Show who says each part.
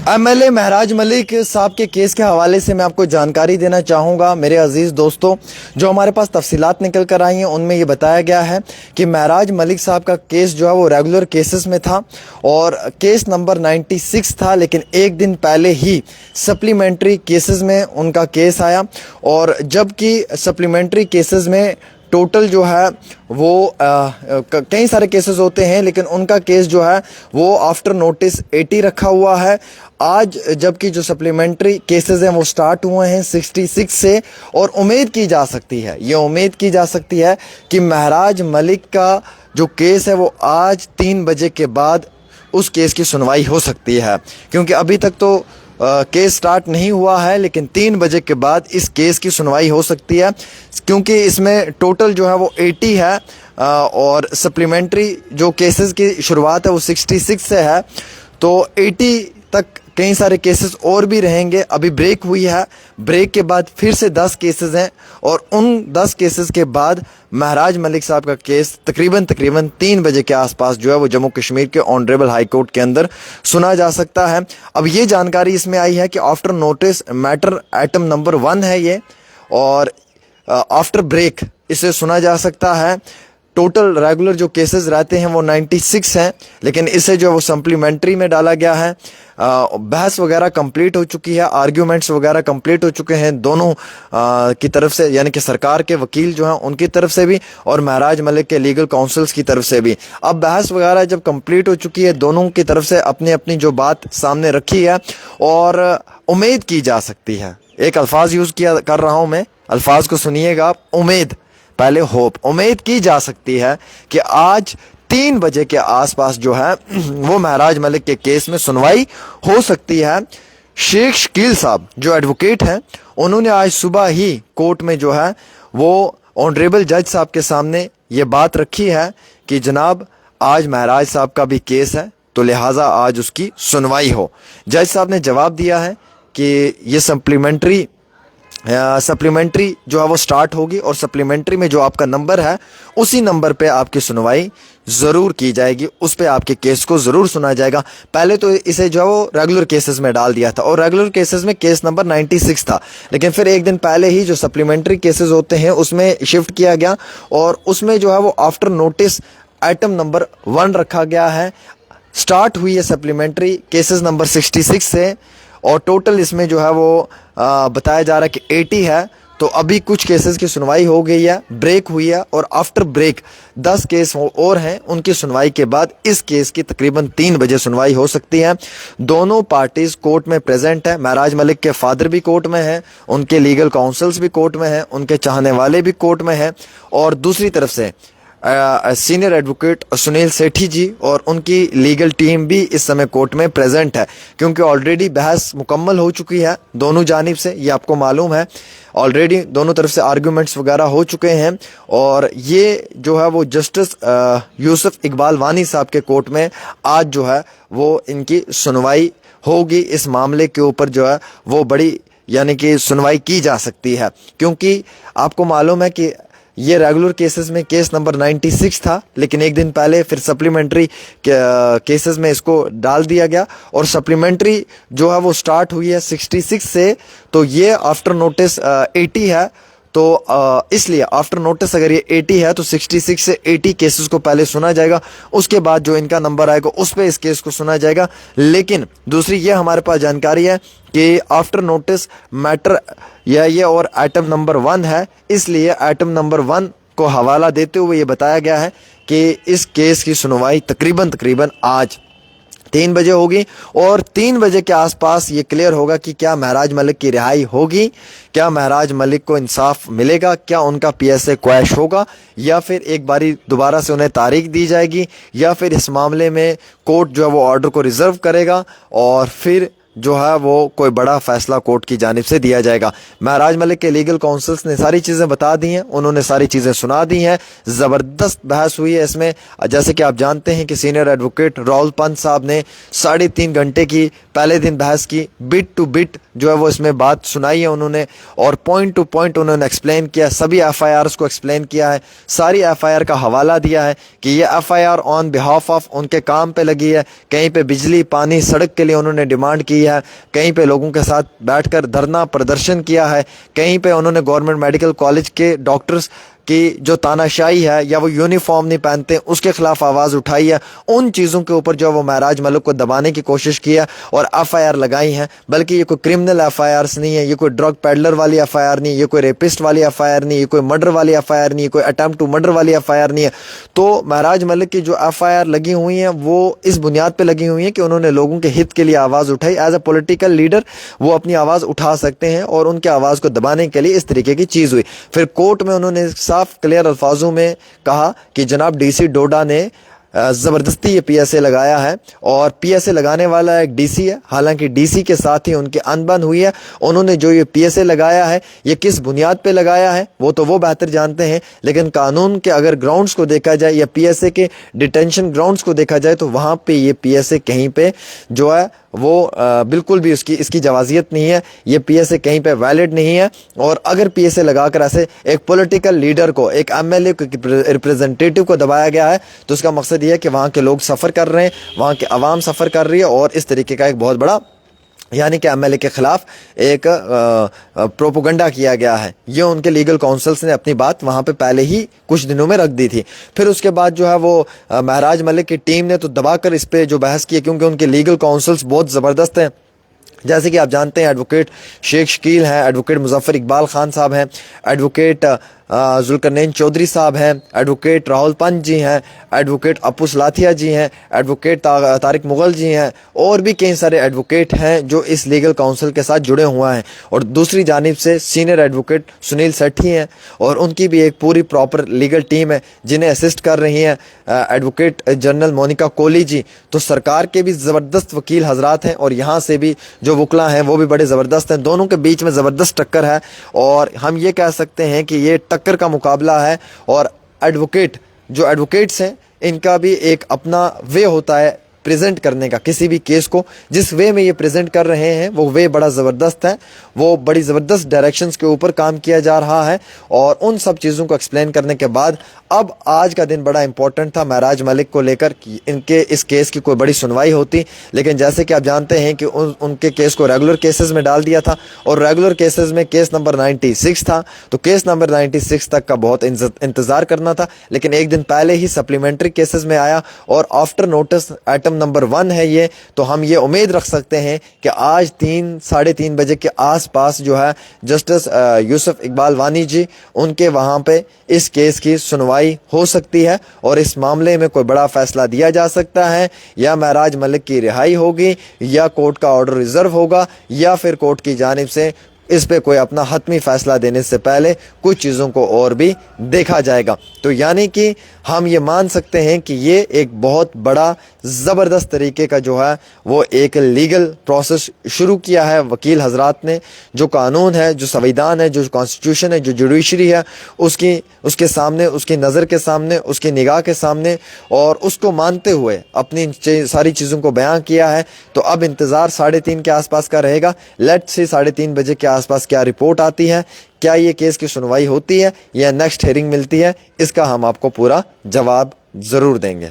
Speaker 1: MLA महराज मलिक साहब के case के हवाले से मैं आपको जानकारी देना चाहूँगा। मेरे अजीज़ दोस्तों, जो हमारे पास तफसीलात निकल कर आई हैं उनमें ये बताया गया है कि महराज मलिक साहब का केस जो है वो रेगुलर केसेस में था और केस नंबर 96 था, लेकिन एक दिन पहले ही सप्लीमेंट्री केसेस में उनका केस आया। और जबकि सप्लीमेंट्री केसेस में टोटल जो है वो कई सारे केसेस होते हैं, लेकिन उनका केस जो है वो आफ्टर नोटिस 80 रखा हुआ है। आज जबकि जो सप्लीमेंट्री केसेस हैं वो स्टार्ट हुए हैं 66 से, और उम्मीद की जा सकती है, ये उम्मीद की जा सकती है कि महराज मलिक का जो केस है वो आज 3 बजे के बाद उस केस की सुनवाई हो सकती है, क्योंकि अभी तक तो केस स्टार्ट नहीं हुआ है, लेकिन 3 बजे के बाद इस केस की सुनवाई हो सकती है, क्योंकि इसमें टोटल जो है वो 80 है और सप्लीमेंट्री जो केसेस की शुरुआत है वो 66 से है। तो 80 तक कई सारे केसेस और भी रहेंगे। अभी ब्रेक हुई है, ब्रेक के बाद फिर से 10 केसेस हैं और उन 10 केसेस के बाद महराज मलिक साहब का केस तकरीबन 3 बजे के आसपास जो है वो जम्मू कश्मीर के ऑनरेबल हाई कोर्ट के अंदर सुना जा सकता है। अब ये जानकारी इसमें आई है कि after notice matter item number 1 है ये, और आफ्टर ब्रेक इसे सुना जा सकता है। टोटल रेगुलर जो केसेस रहते हैं वो 96 हैं, लेकिन इसे जो वो सप्लीमेंट्री में डाला गया है। बहस वगैरह कंप्लीट हो चुकी है, आर्ग्यूमेंट्स वगैरह कंप्लीट हो चुके हैं दोनों की तरफ से, यानी कि सरकार के वकील जो हैं उनकी तरफ से भी और महराज मलिक के लीगल काउंसिल्स की तरफ से भी। अब बहस वगैरह जब कंप्लीट हो चुकी है, दोनों की तरफ से अपनी अपनी जो बात सामने रखी है, और उम्मीद की जा सकती है, एक अल्फाज यूज़ किया कर रहा हूँ मैं, अल्फाज को सुनिएगा, उम्मीद, पहले होप, उम्मीद की जा सकती है कि आज 3 बजे के आसपास जो है वो महराज मलिक के केस में सुनवाई हो सकती है। शेख शकील साहब जो एडवोकेट हैं, उन्होंने आज सुबह ही कोर्ट में जो है वो ऑनरेबल जज साहब के सामने ये बात रखी है कि जनाब आज महराज साहब का भी केस है, तो लिहाजा आज उसकी सुनवाई हो। जज साहब ने जवाब दिया है कि ये सप्लीमेंट्री जो है वो स्टार्ट होगी और सप्लीमेंट्री में जो आपका नंबर है उसी नंबर पे आपकी सुनवाई ज़रूर की जाएगी, उस पे आपके केस को ज़रूर सुना जाएगा। पहले तो इसे जो है वो रेगुलर केसेस में डाल दिया था और रेगुलर केसेस में केस नंबर 96 था, लेकिन फिर एक दिन पहले ही जो सप्लीमेंट्री केसेस होते हैं उसमें शिफ्ट किया गया और उसमें जो है वो आफ्टर नोटिस आइटम नंबर 1 रखा गया है। स्टार्ट हुई है सप्लीमेंट्री केसेस नंबर 66 से और टोटल इसमें जो है वो बताया जा रहा है कि 80 है। तो अभी कुछ केसेस की सुनवाई हो गई है, ब्रेक हुई है और आफ्टर ब्रेक 10 केस और हैं, उनकी सुनवाई के बाद इस केस की तकरीबन 3 बजे सुनवाई हो सकती है। दोनों पार्टीज कोर्ट में प्रेजेंट है, महराज मलिक के फादर भी कोर्ट में हैं, उनके लीगल काउंसिल्स भी कोर्ट में हैं, उनके चाहने वाले भी कोर्ट में हैं, और दूसरी तरफ से सीनियर एडवोकेट सुनील सेठी जी और उनकी लीगल टीम भी इस समय कोर्ट में प्रेजेंट है, क्योंकि ऑलरेडी बहस मुकम्मल हो चुकी है दोनों जानिब से, ये आपको मालूम है। ऑलरेडी दोनों तरफ से आर्गूमेंट्स वगैरह हो चुके हैं और ये जो है वो जस्टिस यूसुफ इकबाल वानी साहब के कोर्ट में आज जो है वो इनकी सुनवाई होगी। इस मामले के ऊपर जो है वो बड़ी यानी कि सुनवाई की जा सकती है, क्योंकि आपको मालूम है कि ये रेगुलर केसेस में केस नंबर 96 था, लेकिन एक दिन पहले फिर सप्लीमेंट्री केसेस में इसको डाल दिया गया और सप्लीमेंट्री जो है वो स्टार्ट हुई है 66 से। तो ये आफ्टर नोटिस 80 है, तो इसलिए आफ्टर नोटिस अगर ये 80 है तो 66 से 80 केसेस को पहले सुना जाएगा, उसके बाद जो इनका नंबर आएगा उस पर इस केस को सुना जाएगा। लेकिन दूसरी ये हमारे पास जानकारी है कि आफ्टर नोटिस मैटर ये और आइटम नंबर 1 है, इसलिए आइटम नंबर 1 को हवाला देते हुए ये बताया गया है कि इस केस की सुनवाई तकरीबन आज 3 बजे होगी और 3 बजे के आसपास ये क्लियर होगा कि क्या महराज मलिक की रिहाई होगी, क्या महराज मलिक को इंसाफ मिलेगा, क्या उनका पीएसए क्वैश होगा, या फिर एक बारी दोबारा से उन्हें तारीख दी जाएगी, या फिर इस मामले में कोर्ट जो है वो ऑर्डर को रिजर्व करेगा और फिर जो है वो कोई बड़ा फैसला कोर्ट की जानिब से दिया जाएगा। महराज मलिक के लीगल काउंसिल्स ने सारी चीज़ें बता दी हैं, उन्होंने सारी चीज़ें सुना दी हैं, ज़बरदस्त बहस हुई है इसमें। जैसे कि आप जानते हैं कि सीनियर एडवोकेट राहुल पंत साहब ने 3.5 घंटे की पहले दिन बहस की, बिट टू बिट जो है वो इसमें बात सुनाई है उन्होंने, और पॉइंट टू पॉइंट उन्होंने एक्सप्लेन किया, सभी एफआईआर्स को एक्सप्लेन किया है, सारी एफआईआर का हवाला दिया है कि ये एफआईआर ऑन बिहाफ ऑफ उनके काम पे लगी है, कहीं पे बिजली पानी सड़क के लिए उन्होंने डिमांड की है, कहीं पे लोगों के साथ बैठकर धरना प्रदर्शन किया है, कहीं पे उन्होंने गवर्नमेंट मेडिकल कॉलेज के डॉक्टर्स कि जो तानाशाही है या वो यूनिफॉर्म नहीं पहनते उसके खिलाफ आवाज़ उठाई है। उन चीज़ों के ऊपर जो वो महराज मलिक को दबाने की कोशिश की है और एफआईआर लगाई हैं। बल्कि ये कोई क्रिमिनल एफआईआर्स नहीं है, ये कोई ड्रग पेडलर वाली एफआईआर नहीं है, ये कोई रेपिस्ट वाली एफआईआर नहीं है, ये कोई मर्डर वाली एफआईआर नहीं है, कोई अटेम्प्ट टू मर्डर वाली एफआईआर नहीं है। तो महराज मलिक की जो एफआईआर लगी हुई हैं वो इस बुनियाद पर लगी हुई हैं कि उन्होंने लोगों के हित के लिए आवाज़ उठाई। एज अ पॉलिटिकल लीडर वो अपनी आवाज़ उठा सकते हैं और उनकी आवाज़ को दबाने के लिए इस तरीके की चीज़ हुई। फिर कोर्ट में उन्होंने साफ क्लियर अल्फाजों में कहा कि जनाब डीसी डोडा ने ज़बरदस्ती ये पीएसए लगाया है और पीएसए लगाने वाला एक डीसी है। हालांकि डीसी के साथ ही उनकी अनबन हुई है। उन्होंने जो ये पीएसए लगाया है ये किस बुनियाद पे लगाया है वो बेहतर जानते हैं, लेकिन कानून के अगर ग्राउंड्स को देखा जाए या पीएसए के डिटेंशन ग्राउंड्स को देखा जाए तो वहाँ पे ये पीएसए कहीं पे जो है वो बिल्कुल भी इसकी जवाजियत नहीं है। ये पीएसए कहीं पे वैलिड नहीं है। और अगर पीएसए लगाकर ऐसे एक पॉलिटिकल लीडर को, एक एमएलए को, रिप्रेजेंटेटिव को दबाया गया है तो उसका मकसद ये है कि वहाँ के लोग सफ़र कर रहे हैं, वहाँ के अवाम सफ़र कर रही है और इस तरीके का एक बहुत बड़ा यानी कि एमएलए के खिलाफ एक प्रोपोगंडा किया गया है। ये उनके लीगल काउंसिल्स ने अपनी बात वहाँ पे पहले ही कुछ दिनों में रख दी थी। फिर उसके बाद जो है वो महराज मलिक की टीम ने तो दबाकर इस पे जो बहस की, क्योंकि उनके लीगल काउंसिल्स बहुत ज़बरदस्त हैं। जैसे कि आप जानते हैं एडवोकेट शेख शकील हैं, एडवोकेट मुजफ्फर इकबाल खान साहब हैं, एडवोकेट जुल्करनैन चौधरी साहब हैं, एडवोकेट राहुल पंत जी हैं, एडवोकेट अपू सलाथिया जी हैं, एडवोकेट तारिक मुगल जी हैं और भी कई सारे एडवोकेट हैं जो इस लीगल काउंसिल के साथ जुड़े हुए हैं। और दूसरी जानिब से सीनियर एडवोकेट सुनील सेठी हैं और उनकी भी एक पूरी प्रॉपर लीगल टीम है जिन्हें असिस्ट कर रही हैं एडवोकेट जनरल मोनिका कोहली जी। तो सरकार के भी ज़बरदस्त वकील हजरात हैं और यहाँ से भी जो वकला हैं वो भी बड़े ज़बरदस्त हैं। दोनों के बीच में ज़बरदस्त टक्कर है और हम ये कह सकते हैं कि ये टक्कर का मुकाबला है। और जो एडवोकेट्स हैं इनका भी एक अपना वे होता है प्रेजेंट करने का किसी भी केस को। जिस वे में ये प्रेजेंट कर रहे हैं वो वे बड़ा ज़बरदस्त है, वो बड़ी ज़बरदस्त डायरेक्शंस के ऊपर काम किया जा रहा है। और उन सब चीज़ों को एक्सप्लेन करने के बाद अब आज का दिन बड़ा इंपॉर्टेंट था महराज मलिक को लेकर कि इनके इस केस की कोई बड़ी सुनवाई होती, लेकिन जैसे कि आप जानते हैं कि उनके केस को रेगुलर केसेस में डाल दिया था और रेगुलर केसेस में केस नंबर 96 था। तो केस नंबर 96 तक का बहुत इंतज़ार करना था, लेकिन एक दिन पहले ही सप्लीमेंट्री केसेस में आया और आफ्टर नोटिस आइटम नंबर 1 है ये। तो हम ये उम्मीद रख सकते हैं कि आज 3-3:30 बजे के आसपास जो है जस्टिस यूसुफ इकबाल वानी जी उनके वहाँ पे इस केस की सुनवाई हो सकती है और इस मामले में कोई बड़ा फैसला दिया जा सकता है। या महराज मलिक की रिहाई होगी या कोर्ट का ऑर्डर रिजर्व होगा या फिर कोर्ट की जानिब से इस पे कोई अपना हतमी फैसला देने से पहले कुछ चीज़ों को और भी देखा जाएगा। तो यानी कि हम ये मान सकते हैं कि ये एक बहुत बड़ा ज़बरदस्त तरीके का जो है वो एक लीगल प्रोसेस शुरू किया है वकील हजरात ने। जो कानून है, जो संविधान है, जो कॉन्स्टिट्यूशन है, जो जुडिशरी है उसके सामने, उसकी नज़र के सामने, उसकी निगाह के सामने और उसको मानते हुए अपनी सारी चीज़ों को बयां किया है। तो अब इंतज़ार 3:30 के आसपास का रहेगा। लेट्स से 3:30 बजे के आसपास क्या रिपोर्ट आती है, क्या ये केस की सुनवाई होती है या नेक्स्ट हियरिंग मिलती है, इसका हम आपको पूरा जवाब ज़रूर देंगे।